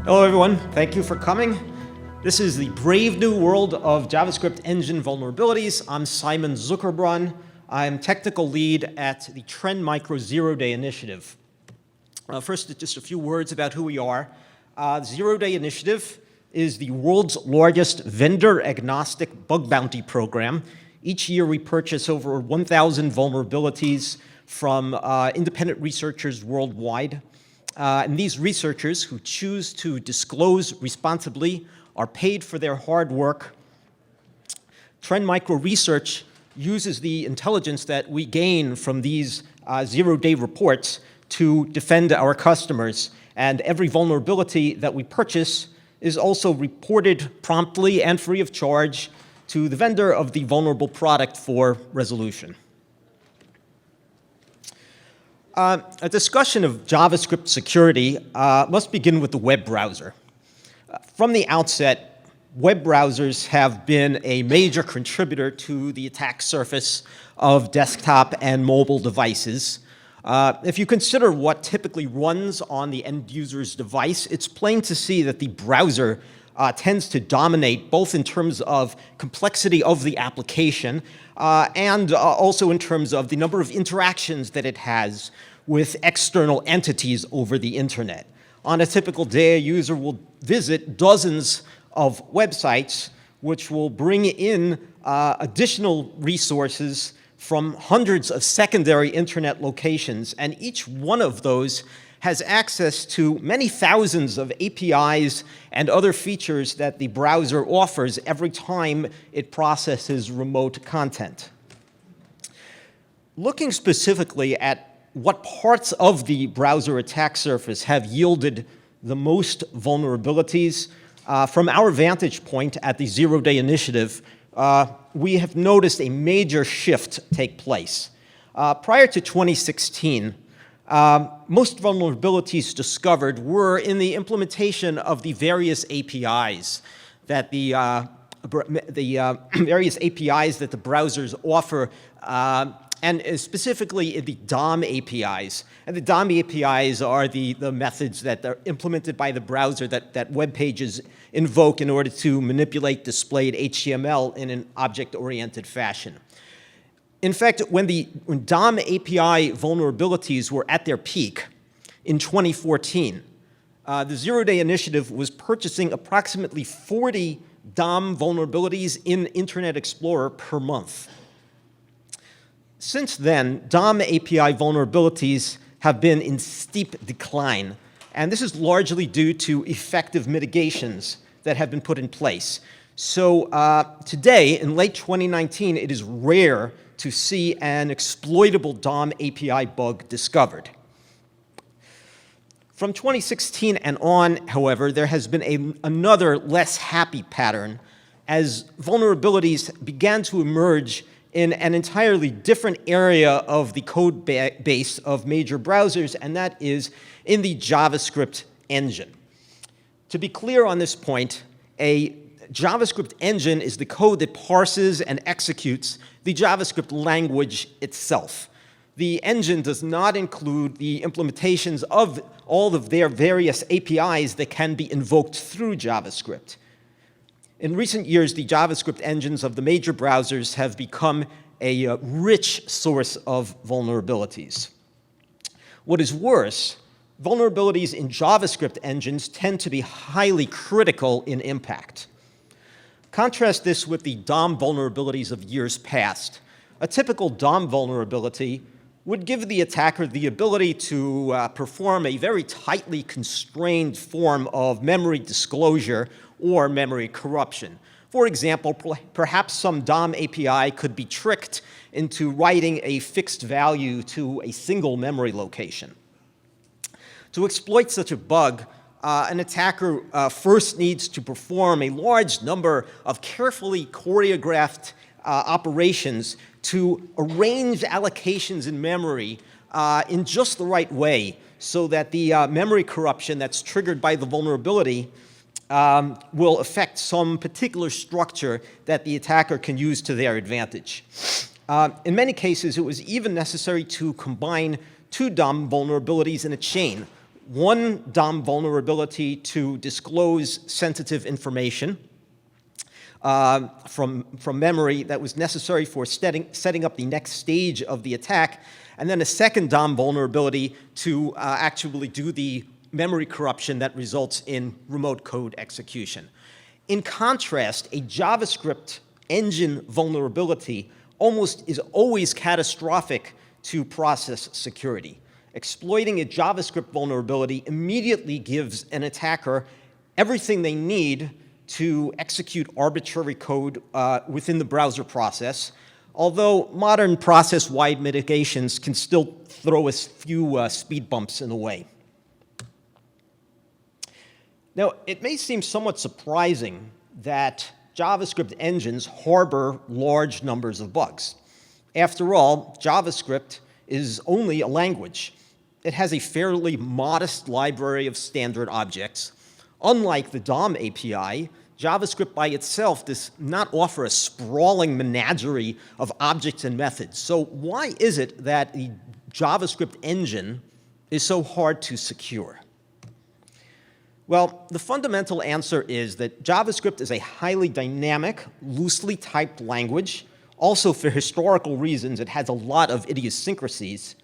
Hello everyone, thank you for coming. This is the brave new world of JavaScript engine vulnerabilities. I'm Simon Zuckerbraun. I'm technical lead at the Trend Micro Zero-Day Initiative. First, just a few words about who we are. The Zero-Day Initiative is the world's largest vendor-agnostic bug bounty program. Each year we purchase over 1,000 vulnerabilities from independent researchers worldwide. And these researchers who choose to disclose responsibly are paid for their hard work. Trend Micro Research uses the intelligence that we gain from these zero-day reports to defend our customers. And every vulnerability that we purchase is also reported promptly and free of charge to the vendor of the vulnerable product for resolution. A discussion of JavaScript security must begin with the web browser. From the outset, web browsers have been a major contributor to the attack surface of desktop and mobile devices. If you consider what typically runs on the end user's device, it's plain to see that the browser tends to dominate both in terms of complexity of the application and also in terms of the number of interactions that it has with external entities over the internet. On a typical day, a user will visit dozens of websites which will bring in additional resources from hundreds of secondary internet locations, and each one of those has access to many thousands of APIs and other features that the browser offers every time it processes remote content. Looking specifically at what parts of the browser attack surface have yielded the most vulnerabilities, from our vantage point at the Zero-Day Initiative, we have noticed a major shift take place. Prior to 2016, most vulnerabilities discovered were in the implementation of the various APIs that the browsers offer, and specifically the DOM APIs. And the DOM APIs are the methods that are implemented by the browser that web pages invoke in order to manipulate displayed HTML in an object-oriented fashion. In fact, when DOM API vulnerabilities were at their peak in 2014, the Zero-Day Initiative was purchasing approximately 40 DOM vulnerabilities in Internet Explorer per month. Since then, DOM API vulnerabilities have been in steep decline, and this is largely due to effective mitigations that have been put in place. So today, in late 2019, it is rare to see an exploitable DOM API bug discovered. From 2016 and on, however, there has been another less happy pattern as vulnerabilities began to emerge in an entirely different area of the code base of major browsers, and that is in the JavaScript engine. To be clear on this point, a JavaScript engine is the code that parses and executes the JavaScript language itself. The engine does not include the implementations of all of their various APIs that can be invoked through JavaScript. In recent years, the JavaScript engines of the major browsers have become a rich source of vulnerabilities. What is worse, vulnerabilities in JavaScript engines tend to be highly critical in impact. Contrast this with the DOM vulnerabilities of years past. A typical DOM vulnerability would give the attacker the ability to perform a very tightly constrained form of memory disclosure or memory corruption. For example, perhaps some DOM API could be tricked into writing a fixed value to a single memory location. To exploit such a bug, an attacker first needs to perform a large number of carefully choreographed operations to arrange allocations in memory in just the right way so that the memory corruption that's triggered by the vulnerability will affect some particular structure that the attacker can use to their advantage. In many cases, it was even necessary to combine two DOM vulnerabilities in a chain, one DOM vulnerability to disclose sensitive information from memory that was necessary for setting up the next stage of the attack, and then a second DOM vulnerability to actually do the memory corruption that results in remote code execution. In contrast, a JavaScript engine vulnerability is always catastrophic to process security. Exploiting a JavaScript vulnerability immediately gives an attacker everything they need to execute arbitrary code within the browser process, although modern process-wide mitigations can still throw us few speed bumps in the way. Now, it may seem somewhat surprising that JavaScript engines harbor large numbers of bugs. After all, JavaScript is only a language. It has a fairly modest library of standard objects. Unlike the DOM API, JavaScript by itself does not offer a sprawling menagerie of objects and methods. So why is it that the JavaScript engine is so hard to secure? Well, the fundamental answer is that JavaScript is a highly dynamic, loosely typed language. Also, for historical reasons, it has a lot of idiosyncrasies.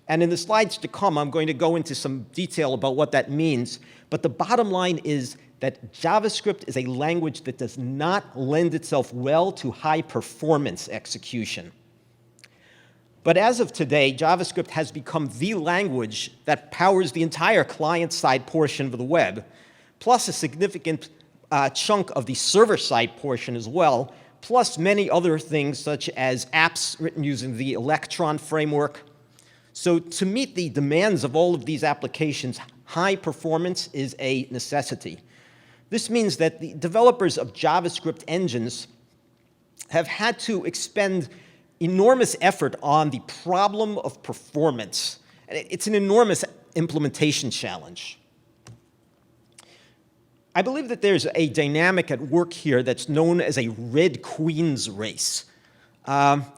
And in the slides to come, I'm going to go into some detail about what that means. But the bottom line is that JavaScript is a language that does not lend itself well to high-performance execution. But as of today, JavaScript has become the language that powers the entire client-side portion of the web, plus a significant chunk of the server-side portion as well, plus many other things such as apps written using the Electron framework. So to meet the demands of all of these applications, high performance is a necessity. This means that the developers of JavaScript engines have had to expend enormous effort on the problem of performance. It's an enormous implementation challenge. I believe that there's a dynamic at work here that's known as a Red Queen's race,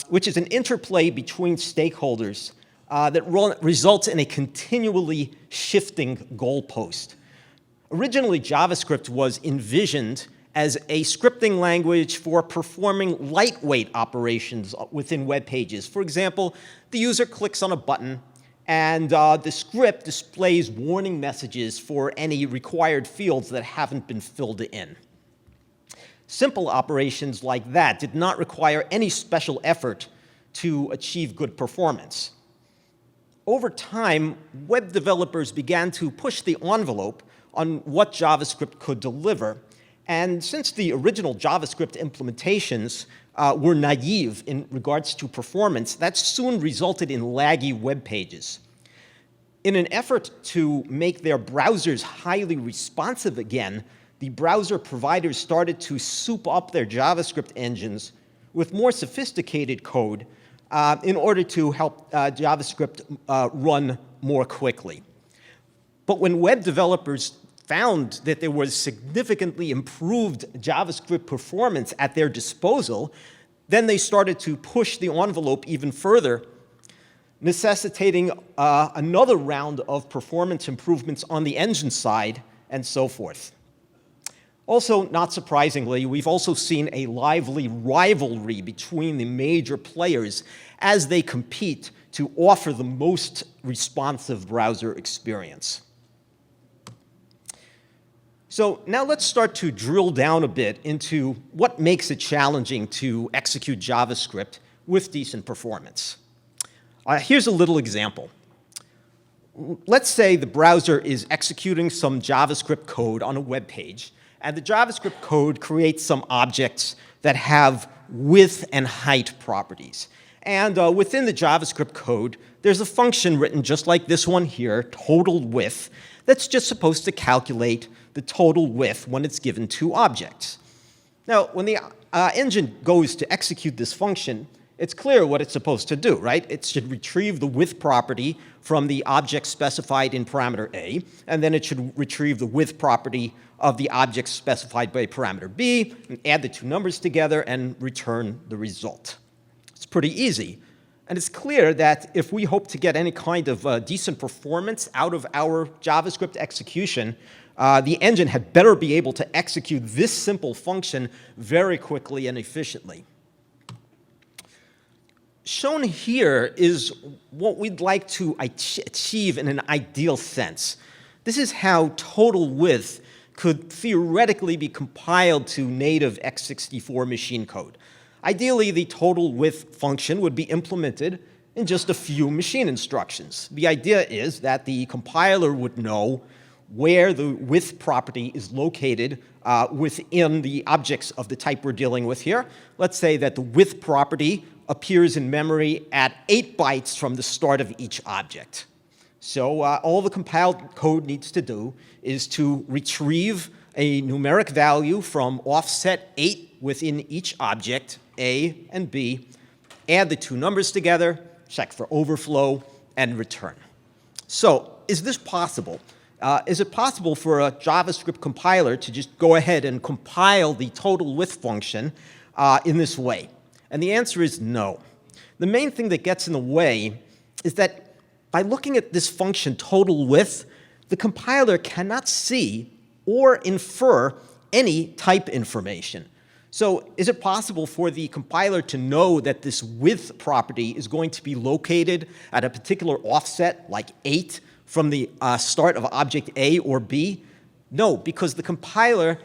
which is an interplay between stakeholders that results in a continually shifting goalpost. Originally, JavaScript was envisioned as a scripting language for performing lightweight operations within web pages. For example, the user clicks on a button, and the script displays warning messages for any required fields that haven't been filled in. Simple operations like that did not require any special effort to achieve good performance. Over time, web developers began to push the envelope on what JavaScript could deliver. And since the original JavaScript implementations were naive in regards to performance, that soon resulted in laggy web pages. In an effort to make their browsers highly responsive again, the browser providers started to soup up their JavaScript engines with more sophisticated code in order to help JavaScript run more quickly. But when web developers found that there was significantly improved JavaScript performance at their disposal, then they started to push the envelope even further, necessitating another round of performance improvements on the engine side and so forth. Also, not surprisingly, we've also seen a lively rivalry between the major players as they compete to offer the most responsive browser experience. So now let's start to drill down a bit into what makes it challenging to execute JavaScript with decent performance. Here's a little example. Let's say the browser is executing some JavaScript code on a web page, and the JavaScript code creates some objects that have width and height properties. And within the JavaScript code, there's a function written just like this one here, total width, that's just supposed to calculate the total width when it's given two objects. Now, when the engine goes to execute this function, it's clear what it's supposed to do, right? It should retrieve the width property from the object specified in parameter A, and then it should retrieve the width property of the object specified by parameter B, and add the two numbers together and return the result. It's pretty easy. And it's clear that if we hope to get any kind of decent performance out of our JavaScript execution, the engine had better be able to execute this simple function very quickly and efficiently. Shown here is what we'd like to achieve in an ideal sense. This is how total width could theoretically be compiled to native x64 machine code. Ideally, the total width function would be implemented in just a few machine instructions. The idea is that the compiler would know where the width property is located within the objects of the type we're dealing with here. Let's say that the width property appears in memory at 8 bytes from the start of each object. So all the compiled code needs to do is to retrieve a numeric value from offset 8 within each object, A and B, add the two numbers together, check for overflow, and return. So is this possible? Is it possible for a JavaScript compiler to just go ahead and compile the total width function in this way? And the answer is no. The main thing that gets in the way is that by looking at this function total width, the compiler cannot see or infer any type information. So is it possible for the compiler to know that this width property is going to be located at a particular offset, like 8, from the start of object A or B? No, because the compiler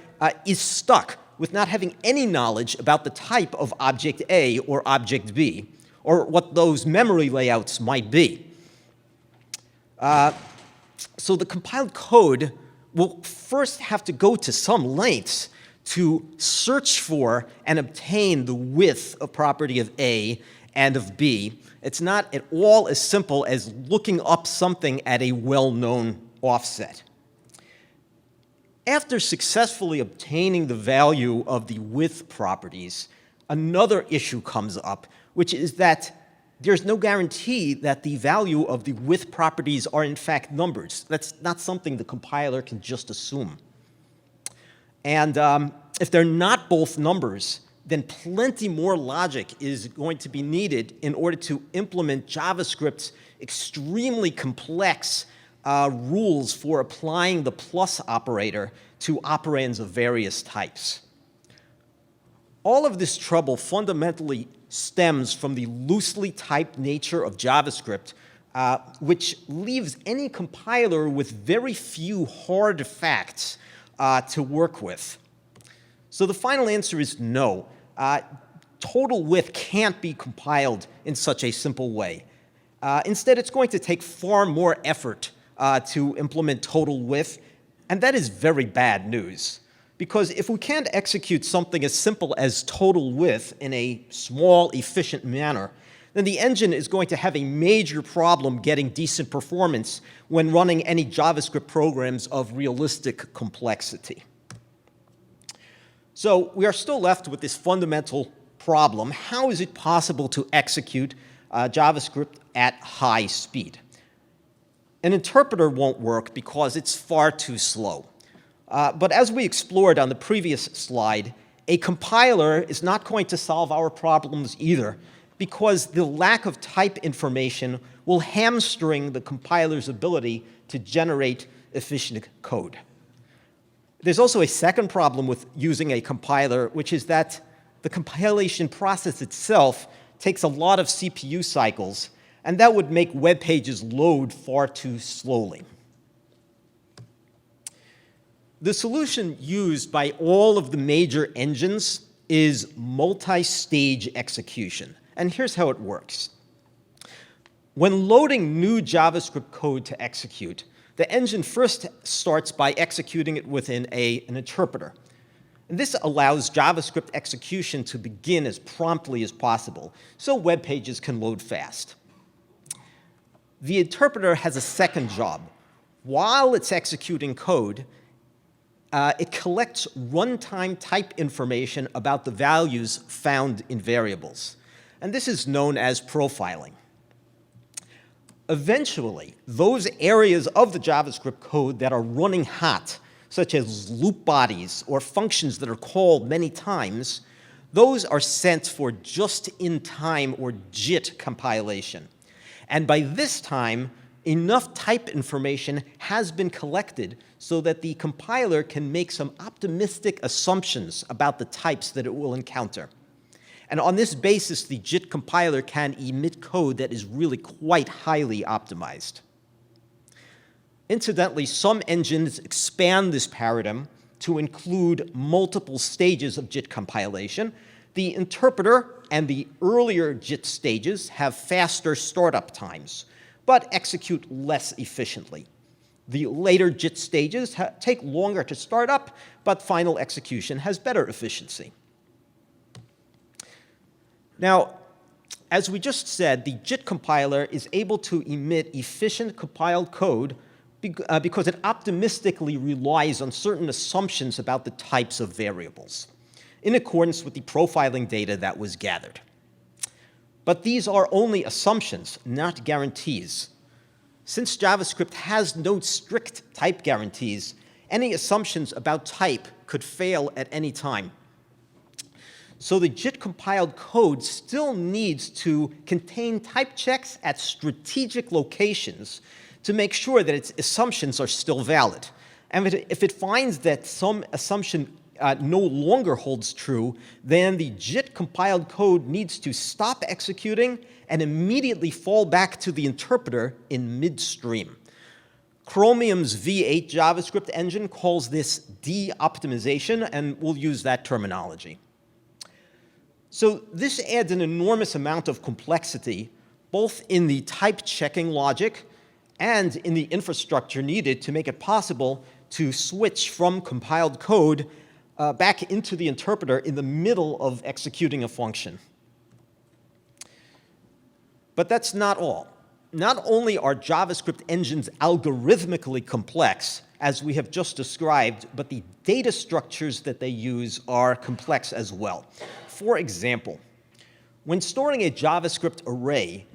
is stuck with not having any knowledge about the type of object A or object B, or what those memory layouts might be. So the compiled code will first have to go to some lengths to search for and obtain the width of property of A and of B. It's not at all as simple as looking up something at a well-known offset. After successfully obtaining the value of the width properties, another issue comes up, which is that there's no guarantee that the value of the width properties are in fact numbers. That's not something the compiler can just assume. And if they're not both numbers, then plenty more logic is going to be needed in order to implement JavaScript's extremely complex rules for applying the plus operator to operands of various types. All of this trouble fundamentally stems from the loosely typed nature of JavaScript, which leaves any compiler with very few hard facts to work with. So the final answer is no. Total width can't be compiled in such a simple way. Instead, it's going to take far more effort to implement total width, and that is very bad news. Because if we can't execute something as simple as total width in a small, efficient manner, then the engine is going to have a major problem getting decent performance when running any JavaScript programs of realistic complexity. So we are still left with this fundamental problem. How is it possible to execute JavaScript at high speed? An interpreter won't work because it's far too slow. But as we explored on the previous slide, a compiler is not going to solve our problems either, because the lack of type information will hamstring the compiler's ability to generate efficient code. There's also a second problem with using a compiler, which is that the compilation process itself takes a lot of CPU cycles, and that would make web pages load far too slowly. The solution used by all of the major engines is multi-stage execution. And here's how it works. When loading new JavaScript code to execute, the engine first starts by executing it within an interpreter. And this allows JavaScript execution to begin as promptly as possible, so web pages can load fast. The interpreter has a second job. While it's executing code, it collects runtime type information about the values found in variables. And this is known as profiling. Eventually, those areas of the JavaScript code that are running hot, such as loop bodies or functions that are called many times, those are sent for just-in-time or JIT compilation. And by this time, enough type information has been collected so that the compiler can make some optimistic assumptions about the types that it will encounter. And on this basis, the JIT compiler can emit code that is really quite highly optimized. Incidentally, some engines expand this paradigm to include multiple stages of JIT compilation. The interpreter and the earlier JIT stages have faster startup times, but execute less efficiently. The later JIT stages take longer to start up, but final execution has better efficiency. Now, as we just said, the JIT compiler is able to emit efficient compiled code because it optimistically relies on certain assumptions about the types of variables, in accordance with the profiling data that was gathered. But these are only assumptions, not guarantees. Since JavaScript has no strict type guarantees, any assumptions about type could fail at any time. So the JIT compiled code still needs to contain type checks at strategic locations to make sure that its assumptions are still valid. And if it finds that some assumption no longer holds true, then the JIT compiled code needs to stop executing and immediately fall back to the interpreter in midstream. Chromium's V8 JavaScript engine calls this de-optimization, and we'll use that terminology. So this adds an enormous amount of complexity, both in the type checking logic and in the infrastructure needed to make it possible to switch from compiled code back into the interpreter in the middle of executing a function. But that's not all. Not only are JavaScript engines algorithmically complex, as we have just described, but the data structures that they use are complex as well. For example, when storing a JavaScript array,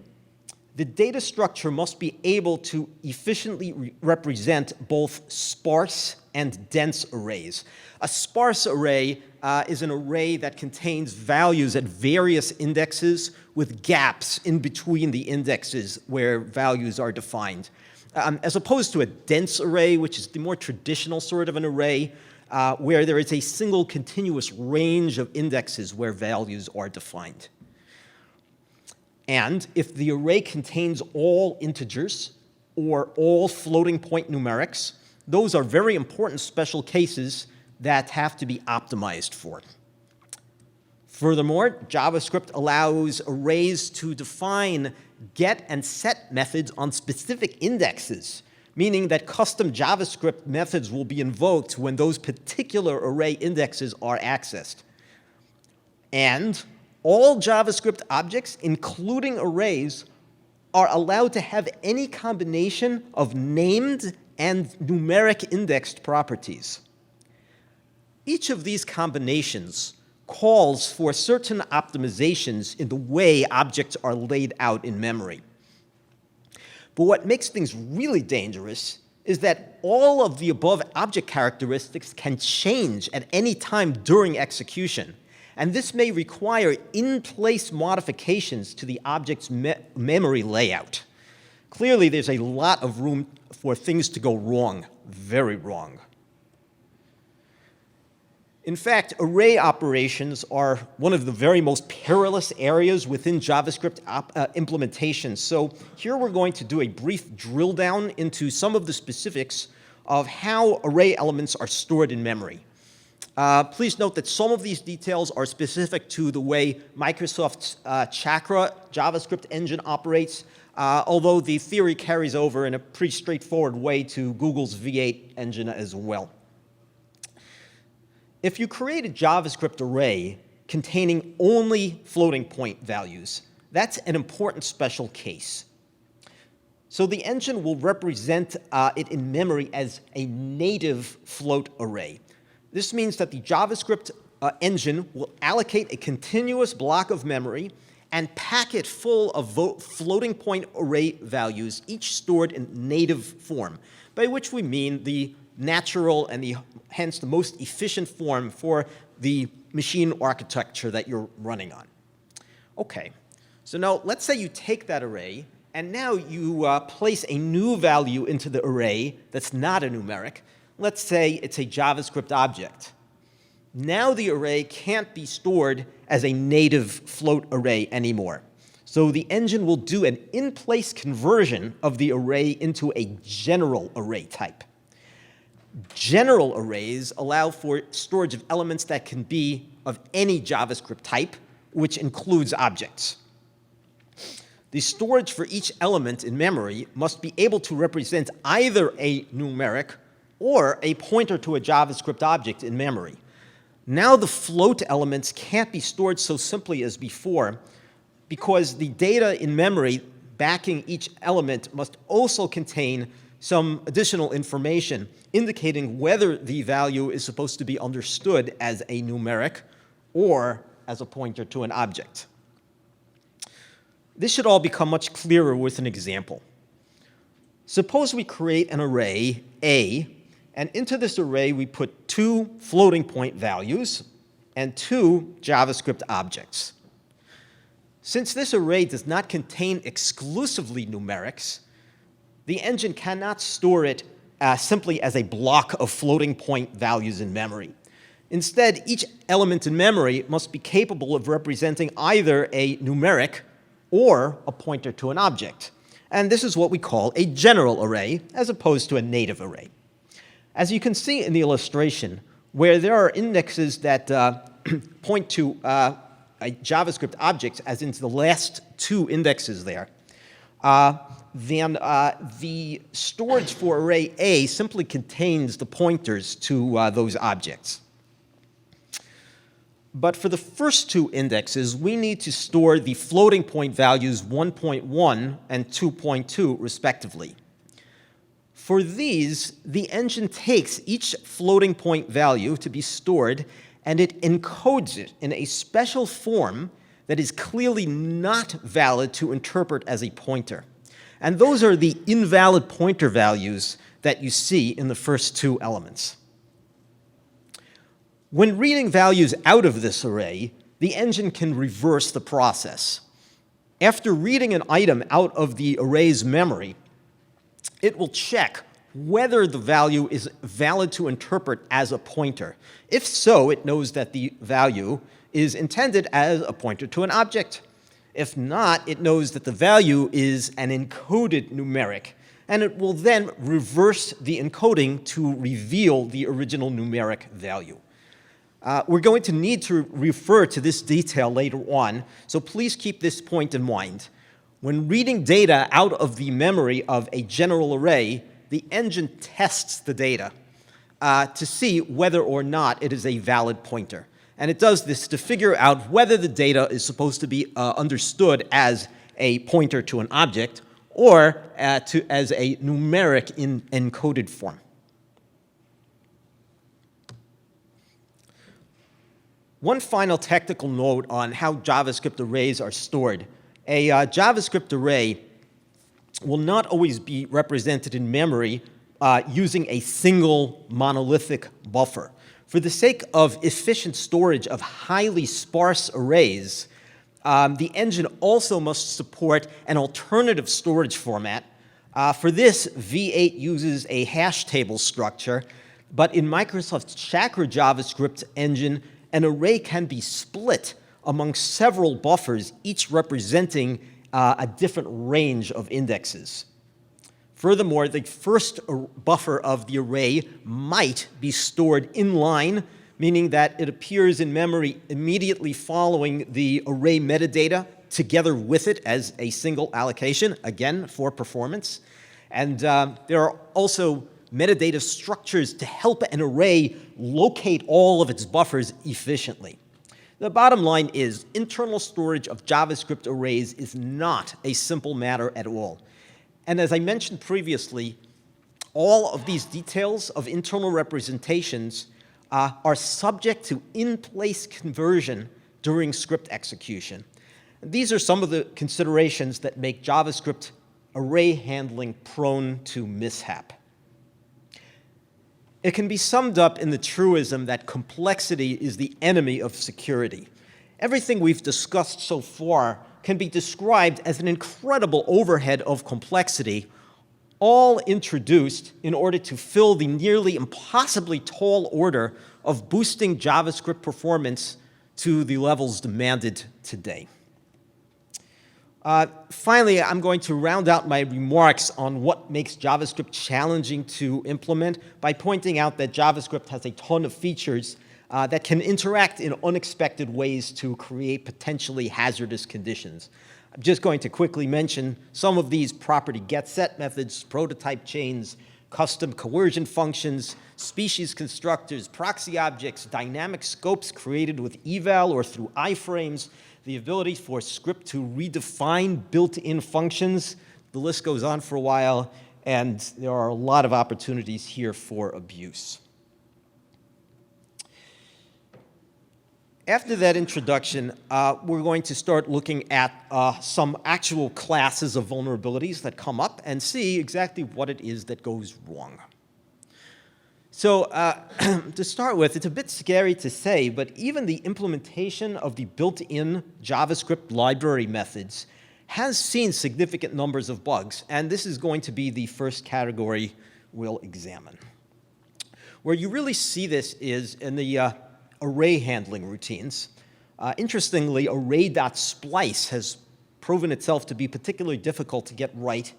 the data structure must be able to efficiently represent both sparse and dense arrays. A sparse array is an array that contains values at various indexes with gaps in between the indexes where values are defined, as opposed to a dense array, which is the more traditional sort of an array, where there is a single continuous range of indexes where values are defined. And if the array contains all integers or all floating point numerics, those are very important special cases that have to be optimized for. Furthermore, JavaScript allows arrays to define get and set methods on specific indexes, meaning that custom JavaScript methods will be invoked when those particular array indexes are accessed. And all JavaScript objects, including arrays, are allowed to have any combination of named and numeric indexed properties. Each of these combinations calls for certain optimizations in the way objects are laid out in memory. But what makes things really dangerous is that all of the above object characteristics can change at any time during execution. And this may require in-place modifications to the object's memory layout. Clearly, there's a lot of room for things to go wrong, very wrong. In fact, array operations are one of the very most perilous areas within JavaScript implementations. So here we're going to do a brief drill down into some of the specifics of how array elements are stored in memory. Please note that some of these details are specific to the way Microsoft's Chakra JavaScript engine operates, although the theory carries over in a pretty straightforward way to Google's V8 engine as well. If you create a JavaScript array containing only floating point values, that's an important special case. So the engine will represent it in memory as a native float array. This means that the JavaScript engine will allocate a continuous block of memory and pack it full of floating point array values, each stored in native form, by which we mean the natural and hence the most efficient form for the machine architecture that you're running on. Okay, so now let's say you take that array, and now you place a new value into the array that's not a numeric. Let's say it's a JavaScript object. Now the array can't be stored as a native float array anymore. So the engine will do an in-place conversion of the array into a general array type. General arrays allow for storage of elements that can be of any JavaScript type, which includes objects. The storage for each element in memory must be able to represent either a numeric or a pointer to a JavaScript object in memory. Now the float elements can't be stored so simply as before, because the data in memory backing each element must also contain some additional information indicating whether the value is supposed to be understood as a numeric or as a pointer to an object. This should all become much clearer with an example. Suppose we create an array, A, and into this array we put 2 floating point values and 2 JavaScript objects. Since this array does not contain exclusively numerics, the engine cannot store it simply as a block of floating point values in memory. Instead, each element in memory must be capable of representing either a numeric or a pointer to an object. And this is what we call a general array, as opposed to a native array. As you can see in the illustration, where there are indexes that point to JavaScript objects, as into the last 2 indexes there, then the storage for array A simply contains the pointers to those objects. But for the first 2 indexes, we need to store the floating point values 1.1 and 2.2 respectively. For these, the engine takes each floating point value to be stored and it encodes it in a special form that is clearly not valid to interpret as a pointer. And those are the invalid pointer values that you see in the first 2 elements. When reading values out of this array, the engine can reverse the process. After reading an item out of the array's memory, it will check whether the value is valid to interpret as a pointer. If so, it knows that the value is intended as a pointer to an object. If not, it knows that the value is an encoded numeric, and it will then reverse the encoding to reveal the original numeric value. We're going to need to refer to this detail later on, so please keep this point in mind. When reading data out of the memory of a general array, the engine tests the data to see whether or not it is a valid pointer. And it does this to figure out whether the data is supposed to be understood as a pointer to an object or as a numeric in encoded form. One final technical note on how JavaScript arrays are stored. A JavaScript array will not always be represented in memory using a single monolithic buffer. For the sake of efficient storage of highly sparse arrays, the engine also must support an alternative storage format. For this, V8 uses a hash table structure, but in Microsoft's Chakra JavaScript engine, an array can be split among several buffers, each representing a different range of indexes. Furthermore, the first buffer of the array might be stored inline, meaning that it appears in memory immediately following the array metadata together with it as a single allocation, again, for performance. And there are also metadata structures to help an array locate all of its buffers efficiently. The bottom line is, internal storage of JavaScript arrays is not a simple matter at all. And as I mentioned previously, all of these details of internal representations are subject to in-place conversion during script execution. These are some of the considerations that make JavaScript array handling prone to mishap. It can be summed up in the truism that complexity is the enemy of security. Everything we've discussed so far can be described as an incredible overhead of complexity, all introduced in order to fill the nearly impossibly tall order of boosting JavaScript performance to the levels demanded today. Finally, I'm going to round out my remarks on what makes JavaScript challenging to implement by pointing out that JavaScript has a ton of features that can interact in unexpected ways to create potentially hazardous conditions. I'm just going to quickly mention some of these: property getSet methods, prototype chains, custom coercion functions, species constructors, proxy objects, dynamic scopes created with eval or through iframes, the ability for script to redefine built-in functions. The list goes on for a while, and there are a lot of opportunities here for abuse. After that introduction, we're going to start looking at some actual classes of vulnerabilities that come up and see exactly what it is that goes wrong. So to start with, it's a bit scary to say, but even the implementation of the built-in JavaScript library methods has seen significant numbers of bugs, and this is going to be the first category we'll examine. Where you really see this is in the array handling routines. Interestingly, array.splice has proven itself to be particularly difficult to get right.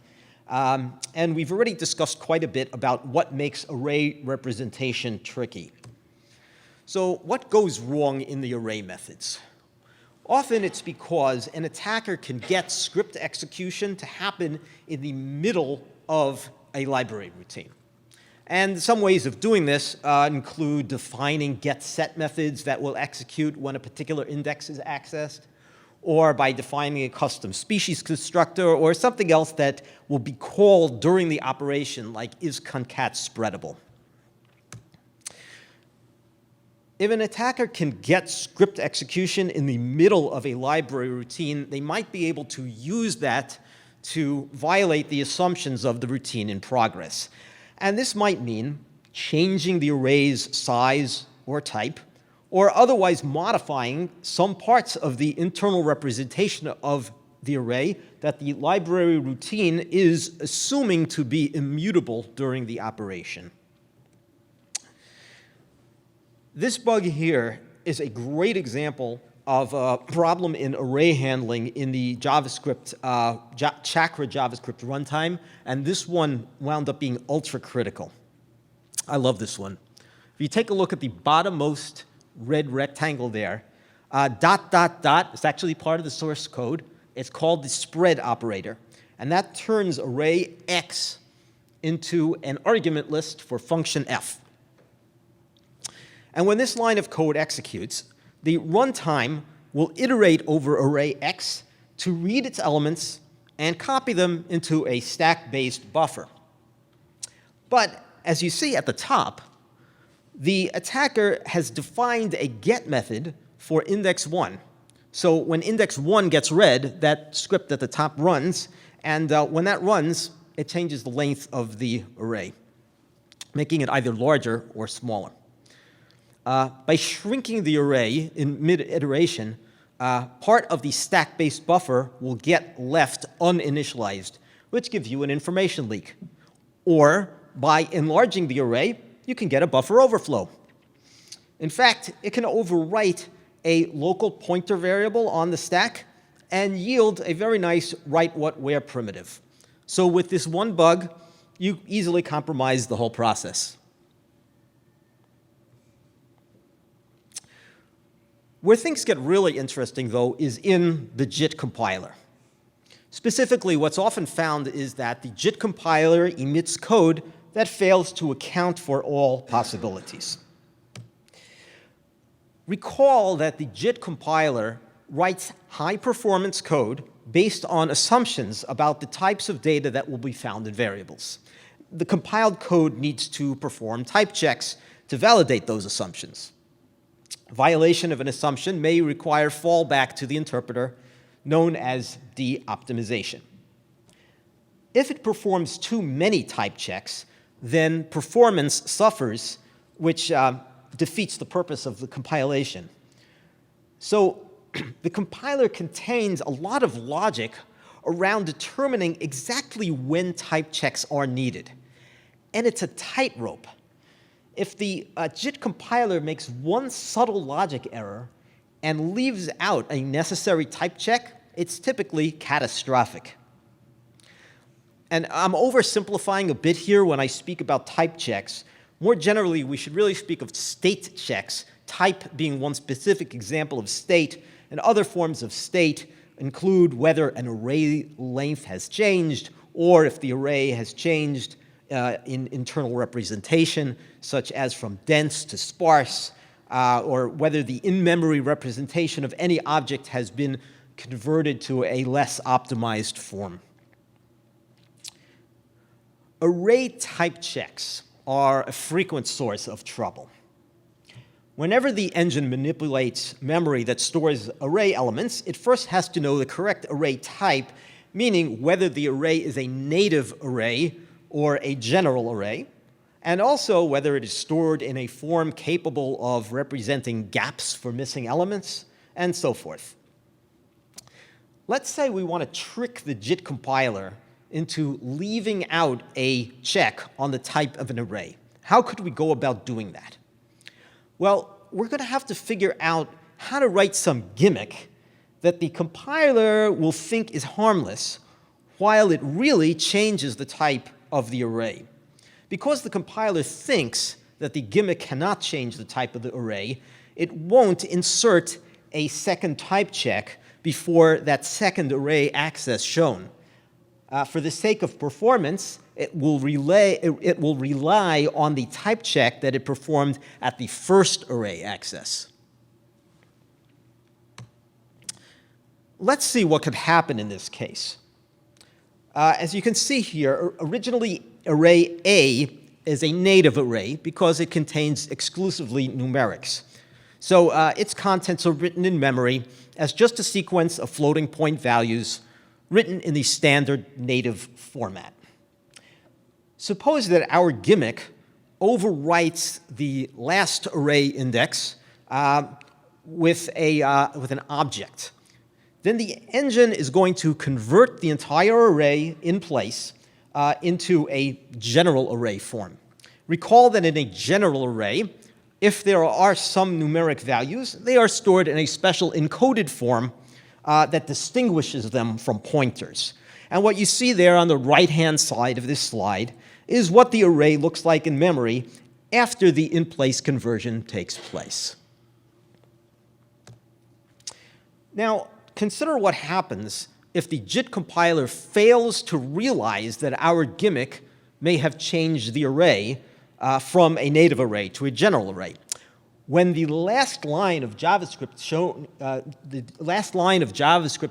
And we've already discussed quite a bit about what makes array representation tricky. So what goes wrong in the array methods? Often it's because an attacker can get script execution to happen in the middle of a library routine. And some ways of doing this include defining getSet methods that will execute when a particular index is accessed, or by defining a custom species constructor, or something else that will be called during the operation, like isConcat_spreadable. If an attacker can get script execution in the middle of a library routine, they might be able to use that to violate the assumptions of the routine in progress. And this might mean changing the array's size or type, or otherwise modifying some parts of the internal representation of the array that the library routine is assuming to be immutable during the operation. This bug here is a great example of a problem in array handling in the JavaScript, Chakra JavaScript runtime, and this one wound up being ultra critical. I love this one. If you take a look at the bottommost red rectangle there, ... is actually part of the source code. It's called the spread operator, and that turns array X into an argument list for function F. And when this line of code executes, the runtime will iterate over array X to read its elements and copy them into a stack-based buffer. But as you see at the top, the attacker has defined a get method for index 1. So when index 1 gets read, that script at the top runs, and when that runs, it changes the length of the array, making it either larger or smaller. By shrinking the array in mid-iteration, part of the stack-based buffer will get left uninitialized, which gives you an information leak. Or by enlarging the array, you can get a buffer overflow. In fact, it can overwrite a local pointer variable on the stack and yield a very nice write-what-where primitive. So with this one bug, you easily compromise the whole process. Where things get really interesting, though, is in the JIT compiler. Specifically, what's often found is that the JIT compiler emits code that fails to account for all possibilities. Recall that the JIT compiler writes high-performance code based on assumptions about the types of data that will be found in variables. The compiled code needs to perform type checks to validate those assumptions. Violation of an assumption may require fallback to the interpreter, known as de-optimization. If it performs too many type checks, then performance suffers, which defeats the purpose of the compilation. So the compiler contains a lot of logic around determining exactly when type checks are needed. And it's a tightrope. If the JIT compiler makes one subtle logic error and leaves out a necessary type check, it's typically catastrophic. And I'm oversimplifying a bit here when I speak about type checks. More generally, we should really speak of state checks, type being one specific example of state, and other forms of state include whether an array length has changed or if the array has changed in internal representation, such as from dense to sparse, or whether the in-memory representation of any object has been converted to a less optimized form. Array type checks are a frequent source of trouble. Whenever the engine manipulates memory that stores array elements, it first has to know the correct array type, meaning whether the array is a native array or a general array, and also whether it is stored in a form capable of representing gaps for missing elements, and so forth. Let's say we want to trick the JIT compiler into leaving out a check on the type of an array. How could we go about doing that? Well, we're going to have to figure out how to write some gimmick that the compiler will think is harmless, while it really changes the type of the array. Because the compiler thinks that the gimmick cannot change the type of the array, it won't insert a second type check before that second array access shown. For the sake of performance, it will rely on the type check that it performed at the first array access. Let's see what could happen in this case. As you can see here, originally array A is a native array because it contains exclusively numerics. So its contents are written in memory as just a sequence of floating point values written in the standard native format. Suppose that our gimmick overwrites the last array index with an object. Then the engine is going to convert the entire array in place into a general array form. Recall that in a general array, if there are some numeric values, they are stored in a special encoded form that distinguishes them from pointers. And what you see there on the right-hand side of this slide is what the array looks like in memory after the in-place conversion takes place. Now, consider what happens if the JIT compiler fails to realize that our gimmick may have changed the array from a native array to a general array. When the last line of JavaScript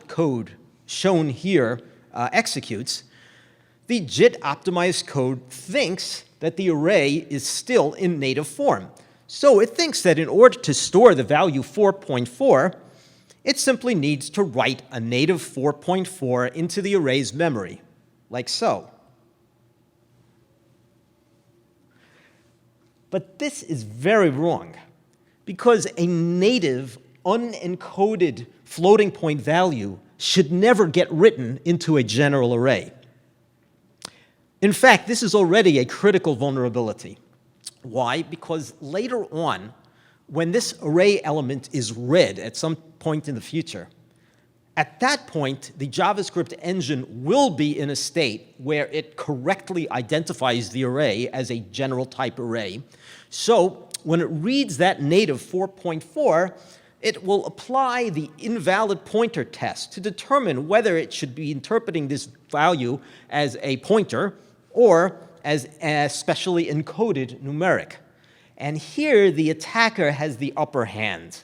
code shown here executes, the JIT optimized code thinks that the array is still in native form. So it thinks that in order to store the value 4.4, it simply needs to write a native 4.4 into the array's memory, like so. But this is very wrong, because a native, unencoded floating point value should never get written into a general array. In fact, this is already a critical vulnerability. Why? Because later on, when this array element is read at some point in the future, at that point, the JavaScript engine will be in a state where it correctly identifies the array as a general type array. So when it reads that native 4.4, it will apply the invalid pointer test to determine whether it should be interpreting this value as a pointer or as a specially encoded numeric. And here the attacker has the upper hand,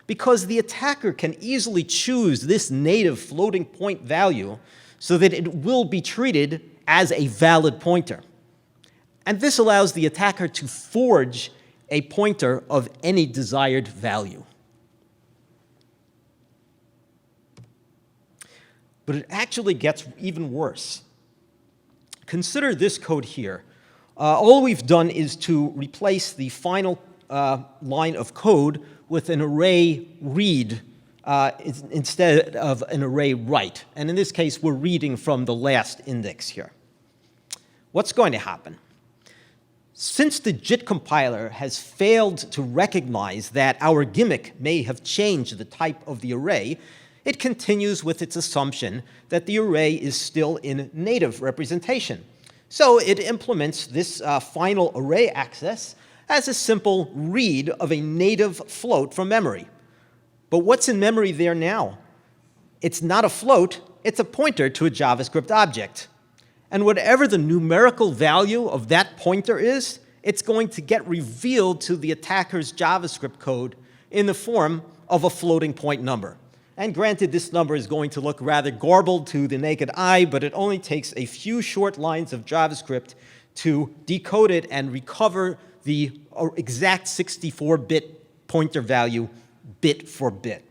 because the attacker can easily choose this native floating point value so that it will be treated as a valid pointer. And this allows the attacker to forge a pointer of any desired value. But it actually gets even worse. Consider this code here. All we've done is to replace the final line of code with an array read instead of an array write. And in this case, we're reading from the last index here. What's going to happen? Since the JIT compiler has failed to recognize that our gimmick may have changed the type of the array, it continues with its assumption that the array is still in native representation. So it implements this final array access as a simple read of a native float from memory. But what's in memory there now? It's not a float, it's a pointer to a JavaScript object. And whatever the numerical value of that pointer is, it's going to get revealed to the attacker's JavaScript code in the form of a floating point number. And granted, this number is going to look rather garbled to the naked eye, but it only takes a few short lines of JavaScript to decode it and recover the exact 64-bit pointer value bit for bit.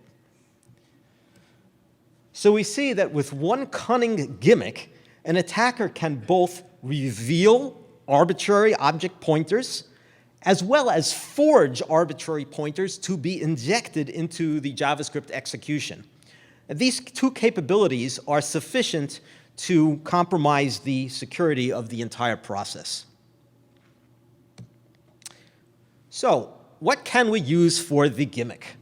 So we see that with one cunning gimmick, an attacker can both reveal arbitrary object pointers as well as forge arbitrary pointers to be injected into the JavaScript execution. And these two capabilities are sufficient to compromise the security of the entire process. So, what can we use for the gimmick?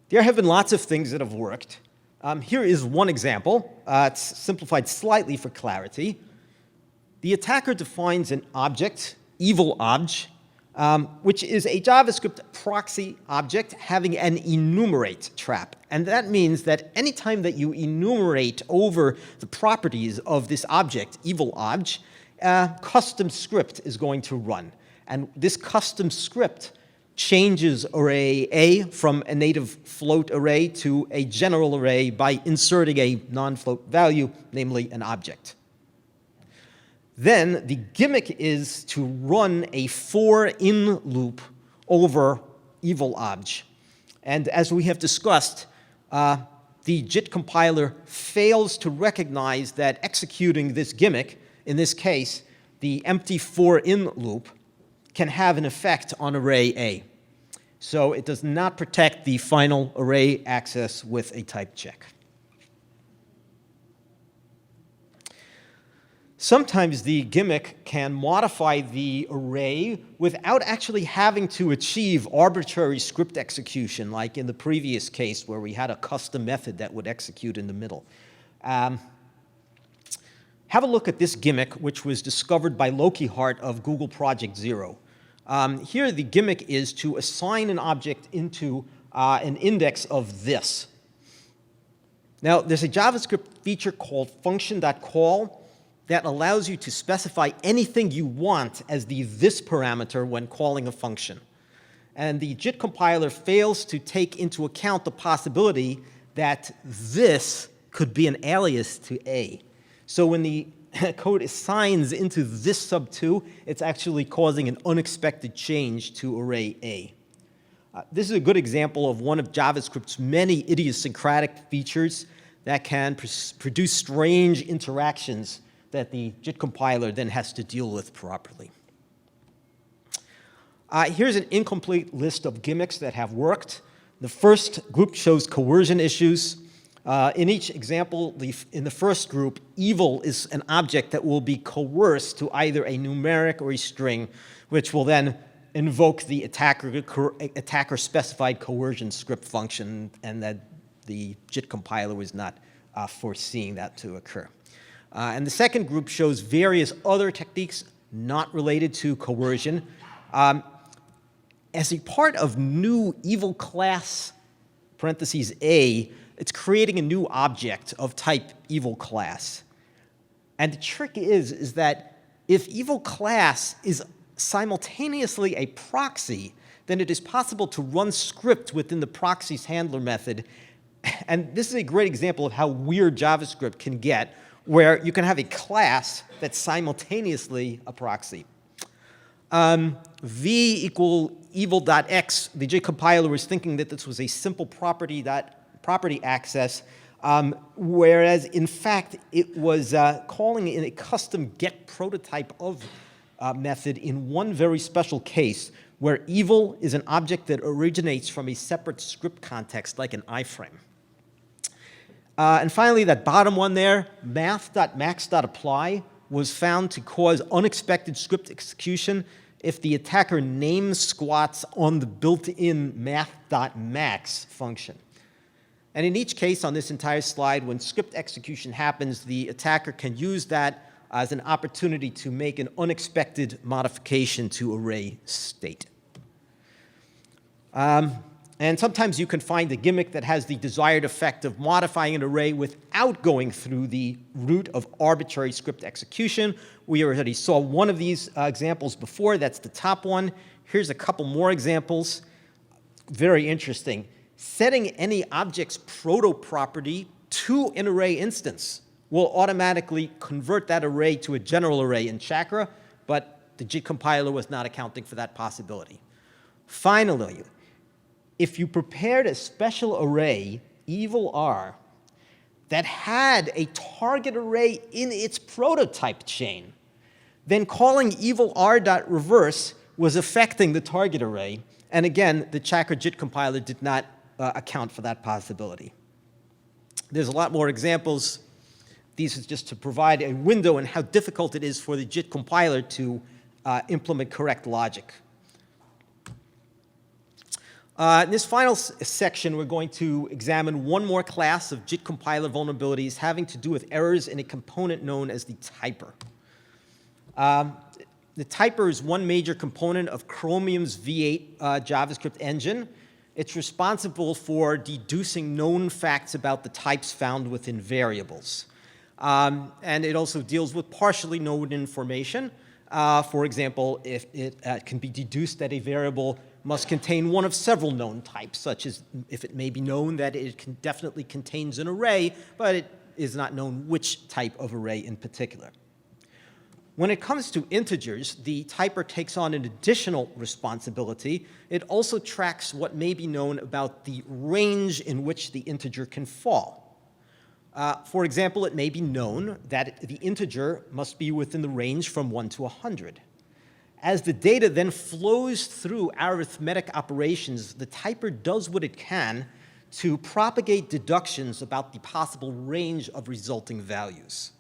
There have been lots of things that have worked. Here is one example. It's simplified slightly for clarity. The attacker defines an object, evilObj, which is a JavaScript proxy object having an enumerate trap. And that means that anytime that you enumerate over the properties of this object, evilObj, a custom script is going to run. And this custom script changes array A from a native float array to a general array by inserting a non-float value, namely an object. Then the gimmick is to run a for-in loop over evilObj. And as we have discussed, the JIT compiler fails to recognize that executing this gimmick, in this case, the empty for-in loop, can have an effect on array A. So it does not protect the final array access with a type check. Sometimes the gimmick can modify the array without actually having to achieve arbitrary script execution, like in the previous case where we had a custom method that would execute in the middle. Have a look at this gimmick, which was discovered by Loki Hart of Google Project Zero. Here the gimmick is to assign an object into an index of this. Now, there's a JavaScript feature called function.call that allows you to specify anything you want as the this parameter when calling a function. And the JIT compiler fails to take into account the possibility that this could be an alias to A. So when the code assigns into this sub2, it's actually causing an unexpected change to array A. This is a good example of one of JavaScript's many idiosyncratic features that can produce strange interactions that the JIT compiler then has to deal with properly. Here's an incomplete list of gimmicks that have worked. The first group shows coercion issues. In each example, in the first group, evil is an object that will be coerced to either a numeric or a string, which will then invoke the attacker-specified coercion script function, and that the JIT compiler was not foreseeing that to occur. And the second group shows various other techniques not related to coercion. As a part of new evil class, parentheses A, it's creating a new object of type evil class. And the trick is that if evil class is simultaneously a proxy, then it is possible to run script within the proxy's handler method. And this is a great example of how weird JavaScript can get, where you can have a class that's simultaneously a proxy. V equal evil.x, the JIT compiler was thinking that this was a simple property access, whereas in fact it was calling in a custom get prototype of method in one very special case where evil is an object that originates from a separate script context like an iframe. And finally, that bottom one there, math.max.apply, was found to cause unexpected script execution if the attacker name squats on the built-in math.max function. And in each case on this entire slide, when script execution happens, the attacker can use that as an opportunity to make an unexpected modification to array state. And sometimes you can find a gimmick that has the desired effect of modifying an array without going through the route of arbitrary script execution. We already saw one of these examples before. That's the top one. Here's a couple more examples. Very interesting. Setting any object's proto-property to an array instance will automatically convert that array to a general array in Chakra, but the JIT compiler was not accounting for that possibility. Finally, if you prepared a special array, evil R, that had a target array in its prototype chain, then calling evil R.reverse was affecting the target array. And again, the Chakra JIT compiler did not account for that possibility. There's a lot more examples. These are just to provide a window on how difficult it is for the JIT compiler to implement correct logic. In this final section, we're going to examine one more class of JIT compiler vulnerabilities having to do with errors in a component known as the typer. The typer is one major component of Chromium's V8 JavaScript engine. It's responsible for deducing known facts about the types found within variables. And it also deals with partially known information. For example, if it can be deduced that a variable must contain one of several known types, such as if it may be known that it definitely contains an array, but it is not known which type of array in particular. When it comes to integers, the typer takes on an additional responsibility. It also tracks what may be known about the range in which the integer can fall. For example, it may be known that the integer must be within the range from 1 to 100. As the data then flows through arithmetic operations, the typer does what it can to propagate deductions about the possible range of resulting values.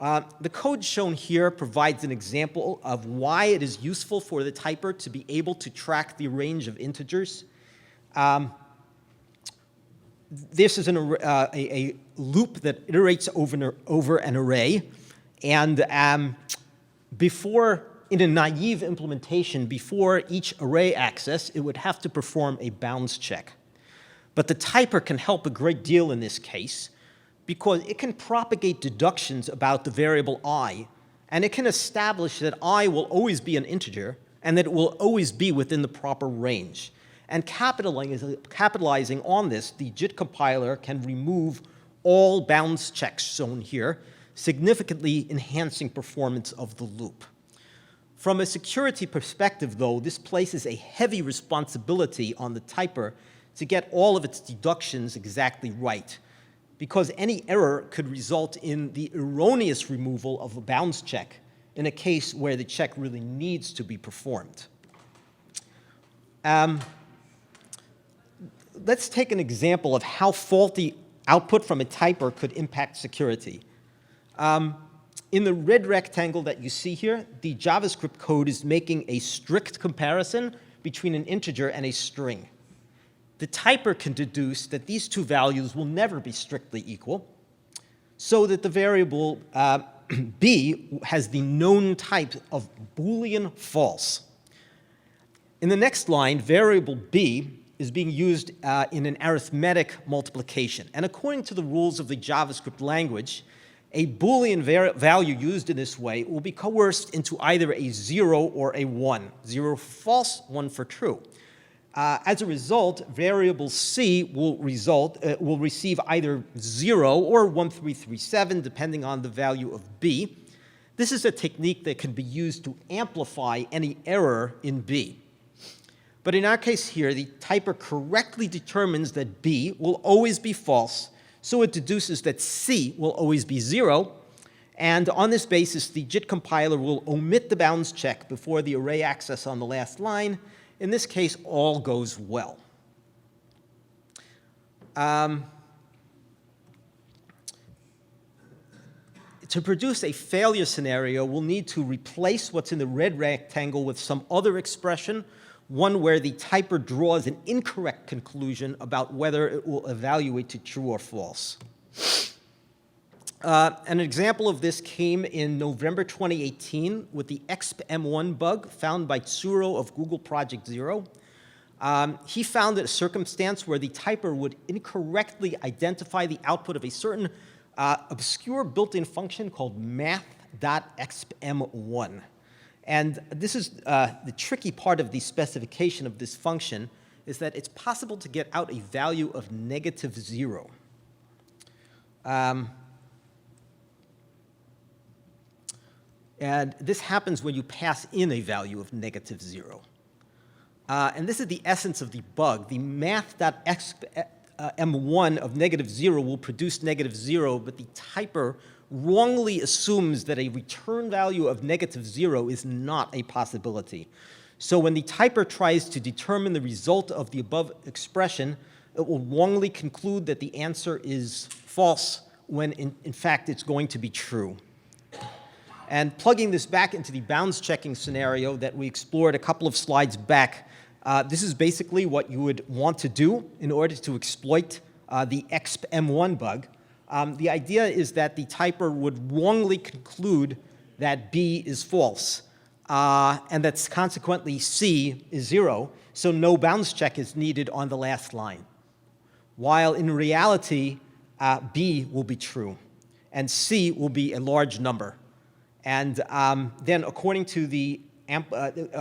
The code shown here provides an example of why it is useful for the typer to be able to track the range of integers. This is a loop that iterates over an array, and in a naive implementation, before each array access, it would have to perform a bounds check. But the typer can help a great deal in this case because it can propagate deductions about the variable I, and it can establish that I will always be an integer and that it will always be within the proper range. And capitalizing on this, the JIT compiler can remove all bounds checks shown here, significantly enhancing performance of the loop. From a security perspective, though, this places a heavy responsibility on the typer to get all of its deductions exactly right, because any error could result in the erroneous removal of a bounds check in a case where the check really needs to be performed. Let's take an example of how faulty output from a typer could impact security. In the red rectangle that you see here, the JavaScript code is making a strict comparison between an integer and a string. The typer can deduce that these two values will never be strictly equal, so that the variable b has the known type of Boolean false. In the next line, variable b is being used in an arithmetic multiplication. And according to the rules of the JavaScript language, a Boolean value used in this way will be coerced into either a 0 or a 1. 0 for false, 1 for true. As a result, variable c will receive either 0 or 1337, depending on the value of b. This is a technique that can be used to amplify any error in b. But in our case here, the typer correctly determines that b will always be false, so it deduces that c will always be 0, And on this basis, the JIT compiler will omit the bounds check before the array access on the last line. In this case, all goes well. To produce a failure scenario, we'll need to replace what's in the red rectangle with some other expression, one where the typer draws an incorrect conclusion about whether it will evaluate to true or false. An example of this came in November 2018 with the exp_m1 bug found by Tsuro of Google Project Zero. He found a circumstance where the typer would incorrectly identify the output of a certain obscure built-in function called math.exp_m1. And this is the tricky part of the specification of this function, is that it's possible to get out a value of -0. And this happens when you pass in a value of -0. And this is the essence of the bug. The math.exp_m1 of -0 will produce -0, but the typer wrongly assumes that a return value of -0 is not a possibility. So when the typer tries to determine the result of the above expression, it will wrongly conclude that the answer is false when in fact it's going to be true. And plugging this back into the bounds checking scenario that we explored a couple of slides back, this is basically what you would want to do in order to exploit the exp_m1 bug. The idea is that the typer would wrongly conclude that B is false, and that consequently C is 0, so no bounds check is needed on the last line. While in reality, B will be true, and C will be a large number. And then according to the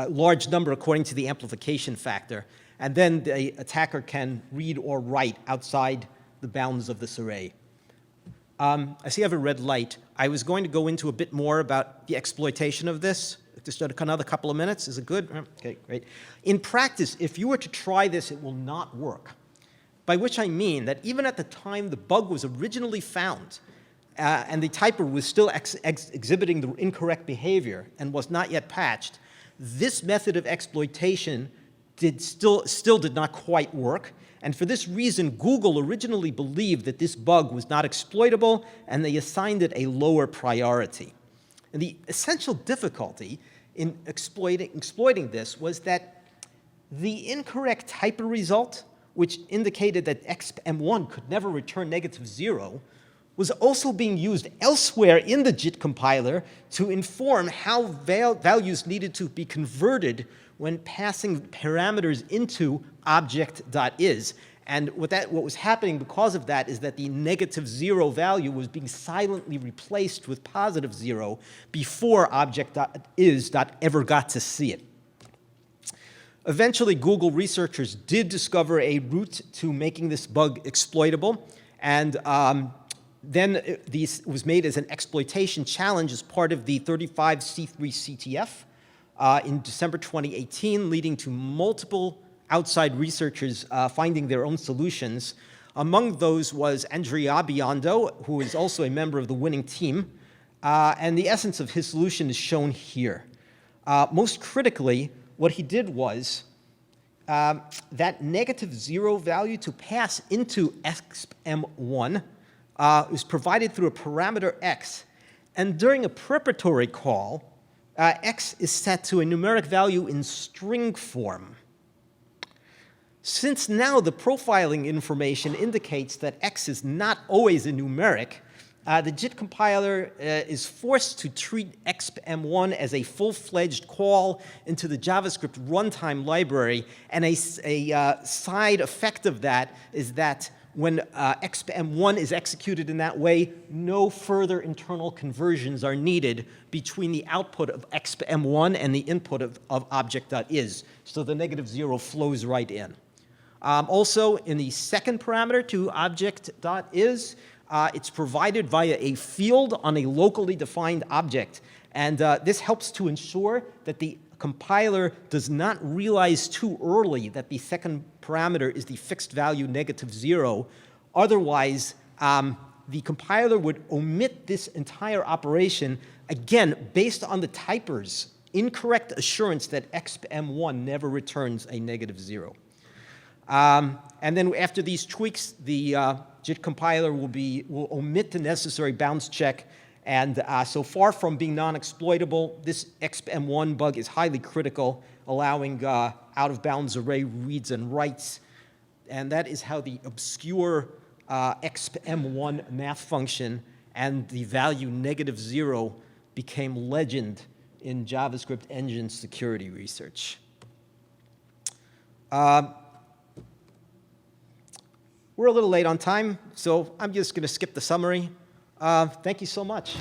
large number according to the amplification factor, and then the attacker can read or write outside the bounds of this array. I see I have a red light. I was going to go into a bit more about the exploitation of this. Just another couple of minutes. Is it good? Okay, great. In practice, if you were to try this, it will not work. By which I mean that even at the time the bug was originally found, and the typer was still exhibiting the incorrect behavior and was not yet patched, this method of exploitation still did not quite work. And for this reason, Google originally believed that this bug was not exploitable, and they assigned it a lower priority. And the essential difficulty in exploiting this was that the incorrect typer result, which indicated that exp_m1 could never return -0, was also being used elsewhere in the JIT compiler to inform how values needed to be converted when passing parameters into object.is. And what was happening because of that is that the -0 value was being silently replaced with +0 before object.is ever got to see it. Eventually, Google researchers did discover a route to making this bug exploitable, and then this was made as an exploitation challenge as part of the 35C3 CTF in December 2018, leading to multiple outside researchers finding their own solutions. Among those was Andrea Biondo, who is also a member of the winning team, and the essence of his solution is shown here. Most critically, what he did was that -0 value to pass into exp_m1 is provided through a parameter x, and during a preparatory call, x is set to a numeric value in string form. Since now the profiling information indicates that x is not always a numeric, the JIT compiler is forced to treat exp_m1 as a full-fledged call into the JavaScript runtime library, and a side effect of that is that when exp_m1 is executed in that way, no further internal conversions are needed between the output of exp_m1 and the input of object.is. So the -0 flows right in. Also, in the second parameter to object.is, it's provided via a field on a locally defined object. And this helps to ensure that the compiler does not realize too early that the second parameter is the fixed value -0. Otherwise, the compiler would omit this entire operation, again, based on the typer's incorrect assurance that exp_m1 never returns a -0. And then after these tweaks, the JIT compiler will omit the necessary bounds check. And so far from being non-exploitable, this exp_m1 bug is highly critical, allowing out-of-bounds array reads and writes. And that is how the obscure exp_m1 math function and the value -0 became legend in JavaScript engine security research. We're a little late on time, so I'm just going to skip the summary. Thank you so much.